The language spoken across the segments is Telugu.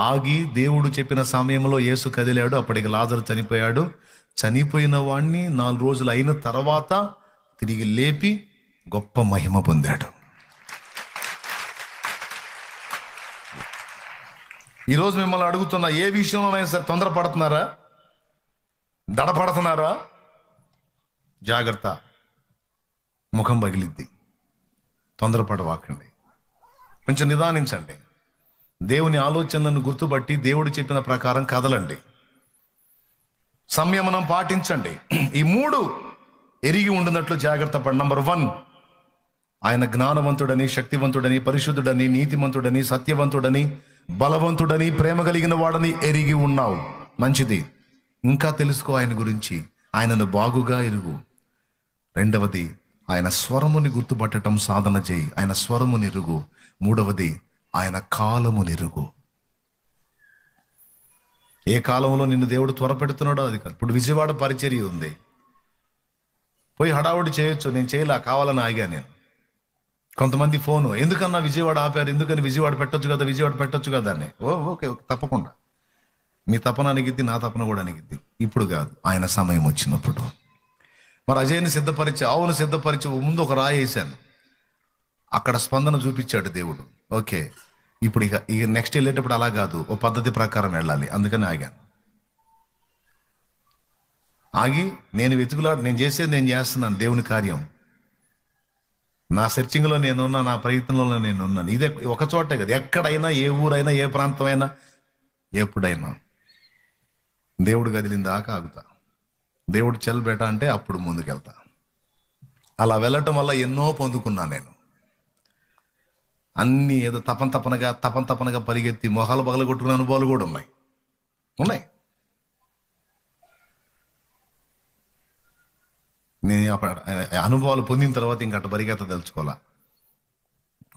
ఆగి దేవుడు చెప్పిన సమయంలో యేసు కదిలాడు. అప్పటికి లాజరు చనిపోయాడు. చనిపోయిన వాణ్ణి 4 రోజులు అయిన తర్వాత తిరిగి లేపి గొప్ప మహిమ పొందాడు. ఈరోజు మిమ్మల్ని అడుగుతున్నా, ఏ విషయంలోనైనా సరే తొందరపడుతున్నారా, దడపడుతున్నారా? జాగ్రత్త, ముఖం పగిలిద్ది. తొందరపడవాకండి, కొంచెం నిదానించండి. దేవుని ఆలోచనలను గుర్తుపట్టి దేవుడు చెప్పిన ప్రకారం కదలండి. సంయమనం పాటించండి. ఈ 3 ఎరిగి ఉండినట్లు జాగ్రత్త పడి. నంబర్ 1, ఆయన జ్ఞానవంతుడని, శక్తివంతుడని, పరిశుద్ధుడని, నీతిమంతుడని, సత్యవంతుడని, బలవంతుడని, ప్రేమ కలిగిన వాడని ఎరిగి ఉన్నావు. మంచిది. ఇంకా తెలుసుకో ఆయన గురించి. ఆయనను బాగుగా ఎరుగు. 2వది, ఆయన స్వరముని గుర్తుపట్టడం సాధన చేయి. ఆయన స్వరముని ఎరుగు. 3వది, ఆయన కాలముని ఎరుగు. ఏ కాలంలో నిన్ను దేవుడు త్వరపెడుతున్నాడో అది కాదు. ఇప్పుడు విజయవాడ పరిచర్య ఉంది, పోయి హడావుడి చేయొచ్చు. నేను చేయలే, కావాలని ఆగా నేను. కొంతమంది ఫోను, ఎందుకన్నా విజయవాడ ఆపారు, ఎందుకని విజయవాడ పెట్టొచ్చు కదా, విజయవాడ పెట్టొచ్చు కదా అని. ఓకే, తప్పకుండా. మీ తపన అనిగిద్ది, నా తపన కూడా అనిగిద్ది. ఇప్పుడు కాదు, ఆయన సమయం వచ్చినప్పుడు. మరి అజయ్ని సిద్ధపరిచి, ఆవును సిద్ధపరిచి ముందు ఒక రాయి వేశాను. అక్కడ స్పందన చూపించాడు దేవుడు. ఓకే, ఇప్పుడు ఇక నెక్స్ట్ వెళ్ళేటప్పుడు అలా కాదు, ఓ పద్ధతి ప్రకారం వెళ్ళాలి. అందుకని ఆగాను. ఆగి నేను నేను చేసేది నేను చేస్తున్నాను. దేవుని కార్యం నా సెర్చింగ్లో నేనున్నా, నా ప్రయత్నంలో నేనున్నాను. ఇదే ఒక చోటే కదా, ఎక్కడైనా, ఏ ఊరైనా, ఏ ప్రాంతమైనా, ఎప్పుడైనా దేవుడు కదిలిందాకా ఆగుతా. దేవుడు చెల్బెట అంటే అప్పుడు ముందుకెళ్తా. అలా వెళ్ళటం వల్ల ఎన్నో పొందుకున్నా నేను. అన్నీ ఏదో తపనగా పరిగెత్తి మొహాలు పగలగొట్టుకునే అనుభవాలు కూడా ఉన్నాయి. నేను అనుభవాలు పొందిన తర్వాత ఇంకట పరిగెత్త తెలుసుకోవాలా.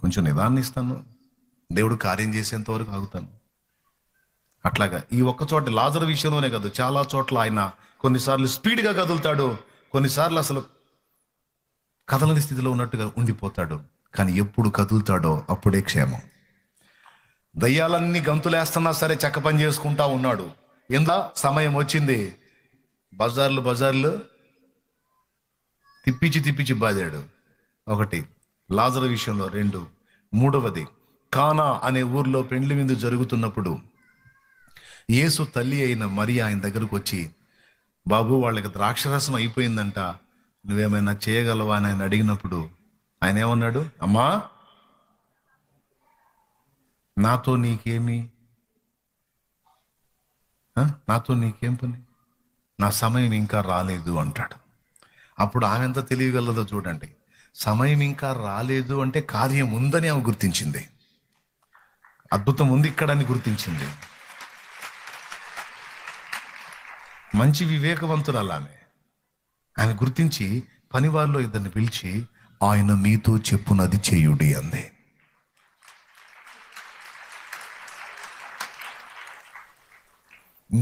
కొంచెం నిదాన్ని ఇస్తాను, దేవుడు కార్యం చేసేంత వరకు ఆగుతాను. అట్లాగా ఈ ఒక్క చోట లాజరు విషయంలోనే కాదు, చాలా చోట్ల ఆయన కొన్నిసార్లు స్పీడ్గా కదులుతాడు, కొన్నిసార్లు అసలు కదలని స్థితిలో ఉన్నట్టుగా ఉండిపోతాడు. కానీ ఎప్పుడు కదులుతాడో అప్పుడే క్షేమం. దయ్యాలన్నీ గంతులేస్తున్నా సరే చక్క పని చేసుకుంటా ఉన్నాడు. సమయం వచ్చింది, బజార్లు తిప్పించి బాదాడు. 1 లాజరు విషయంలో, 2 3వది కానా అనే ఊర్లో పెండ్లి విందు జరుగుతున్నప్పుడు యేసు తల్లి అయిన మరియా ఆయన దగ్గరకు వచ్చి, బాబు వాళ్ళకి ద్రాక్షరసం అయిపోయిందంట, నువ్వేమైనా చేయగలవా అని ఆయన అడిగినప్పుడు ఆయన ఏమన్నాడు? అమ్మా, నాతో నీకేం పని, నా సమయం ఇంకా రాలేదు అంటాడు. అప్పుడు ఆమె ఎంత తెలియగలదో చూడండి. సమయం ఇంకా రాలేదు అంటే కార్యం ఉందని ఆమె గుర్తించింది, అద్భుతం ఉంది ఇక్కడ అని గుర్తించింది. మంచి వివేకవంతురాలు ఆమె గుర్తించి పనివారిలో 2 పిలిచి, ఆయన మీతో చెప్పునది చేయుడి అంది.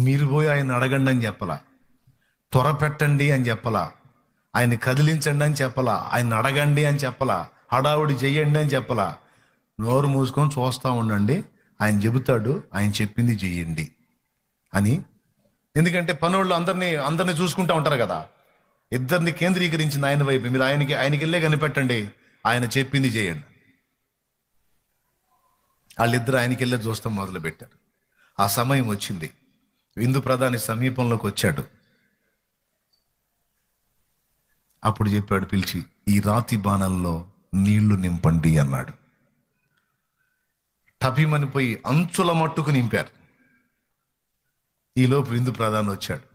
మీరు పోయి ఆయన అడగండి అని చెప్పలా, త్వర పెట్టండి అని చెప్పలా, ఆయన కదిలించండి అని చెప్పలా, ఆయన అడగండి అని చెప్పలా, హడావుడి చెయ్యండి అని చెప్పలా. నోరు మూసుకొని చూస్తూ ఉండండి, ఆయన చెబుతాడు, ఆయన చెప్పింది చెయ్యండి అని. ఎందుకంటే పనులు అందరినీ చూసుకుంటూ ఉంటారు కదా. 2 కేంద్రీకరించింది ఆయన వైపు. మీరు ఆయనకి వెళ్ళే కనిపెట్టండి, ఆయన చెప్పింది చేయండి. వాళ్ళిద్దరు ఆయనకి వెళ్ళే చూస్తాం మొదలు పెట్టారు. ఆ సమయం వచ్చింది, విందు ప్రధాని సమీపంలోకి వచ్చాడు. అప్పుడు చెప్పాడు పిలిచి, ఈ రాతి బాణంలో నీళ్లు నింపండి అన్నాడు. టపిమని పోయి అంచుల మట్టుకు నింపారు. ఈలోపు విందు ప్రధాని వచ్చాడు.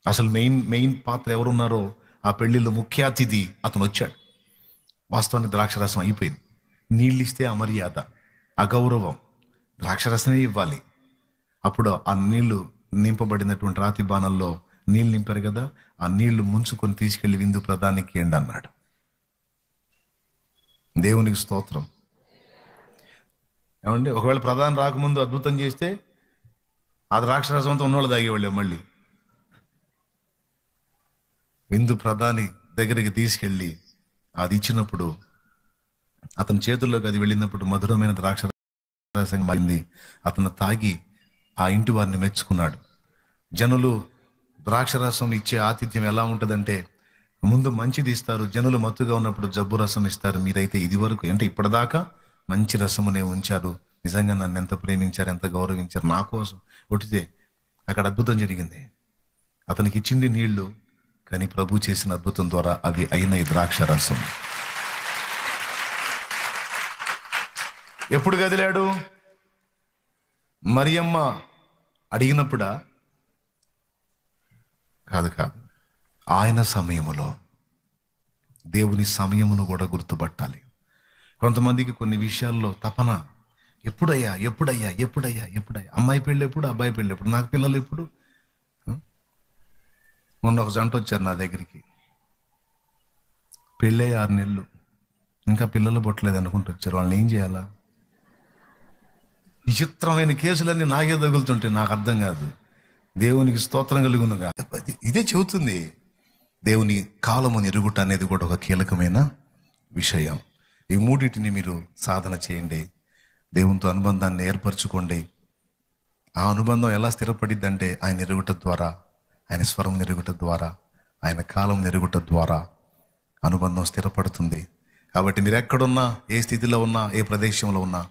అసలు మెయిన్ పాత్ర ఎవరున్నారో ఆ పెళ్లిలో ముఖ్య అతిథి అతను వచ్చాడు. వాస్తవానికి ద్రాక్షరసం అయిపోయింది. నీళ్ళు ఇస్తే అమర్యాద, అగౌరవం. ద్రాక్షరసమే ఇవ్వాలి. అప్పుడు ఆ నీళ్లు నింపబడినటువంటి రాతి బాణంలో నీళ్ళు నింపారు కదా, ఆ నీళ్లు ముంచుకొని తీసుకెళ్లి విందు ప్రధానికి ఏండి అన్నాడు. దేవునికి స్తోత్రం. ఏమండి, ఒకవేళ ప్రధాని రాకముందు అద్భుతం చేస్తే ఆ ద్రాక్షరసంతో ఉన్నవాళ్ళు తాగేవాళ్ళే. మళ్ళీ విందు ప్రధాని దగ్గరికి తీసుకెళ్ళి అది ఇచ్చినప్పుడు, అతని చేతుల్లోకి అది వెళ్ళినప్పుడు మధురమైన ద్రాక్షరసం మారింది. అతను తాగి ఆ ఇంటి వారిని మెచ్చుకున్నాడు. జనులు ద్రాక్షరసం ఇచ్చే ఆతిథ్యం ఎలా ఉంటుందంటే, ముందు మంచిది ఇస్తారు, జనులు మత్తుగా ఉన్నప్పుడు జబ్బు రసం ఇస్తారు. మీరైతే ఇది వరకు అంటే ఇప్పటిదాకా మంచి రసమునే ఉంచారు, నిజంగా నన్ను ఎంత ప్రేమించారు, ఎంత గౌరవించారు, నా కోసం కొట్టితే. అక్కడ అద్భుతం జరిగింది. అతనికి ఇచ్చింది నీళ్లు, కానీ ప్రభు చేసిన అద్భుతం ద్వారా అవి అయిన ద్రాక్ష రసం. ఎప్పుడు కదిలాడు? మరియమ్మ అడిగినప్పుడా? కాదు. ఆయన సమయములో. దేవుని సమయమును కూడా గుర్తుపట్టాలి. కొంతమందికి కొన్ని విషయాల్లో తపన, ఎప్పుడయ్యా ఎప్పుడయ్యా ఎప్పుడయ్యా ఎప్పుడయ్యా, అమ్మాయి పెళ్ళి ఎప్పుడు, అబ్బాయి పెళ్ళి ఎప్పుడు, నాకు పిల్లలు ఎప్పుడు. మొన్న ఒక జంట వచ్చారు నా దగ్గరికి, పెళ్ళే 6 నెలలు, ఇంకా పిల్లలు పుట్టలేదు అనుకుంటూ వచ్చారు. వాళ్ళని ఏం చేయాలా? విచిత్రమైన కేసులన్నీ నాకే తగులుతుంటే నాకు అర్థం కాదు. దేవునికి స్తోత్రం కలుగునుగా. ఇదే చెబుతుంది, దేవుని కాలమును ఎరుగుట అనేది కూడా ఒక కీలకమైన విషయం. ఈ మూడింటిని మీరు సాధన చేయండి, దేవునితో అనుబంధాన్ని ఏర్పరచుకోండి. ఆ అనుబంధం ఎలా స్థిరపడిద్ది అంటే ఆయన ఎరుగుట ద్వారా, ఆయన స్వరం ఎరుగుట ద్వారా, ఆయన కాలం ఎరుగుట ద్వారా అనుబంధం స్థిరపడుతుంది. కాబట్టి మీరు ఎక్కడున్నా, ఏ స్థితిలో ఉన్నా, ఏ ప్రదేశంలో ఉన్నా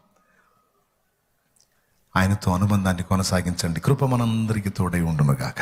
ఆయనతో అనుబంధాన్ని కొనసాగించండి. కృప మనందరికీ తోడై ఉండునుగాక.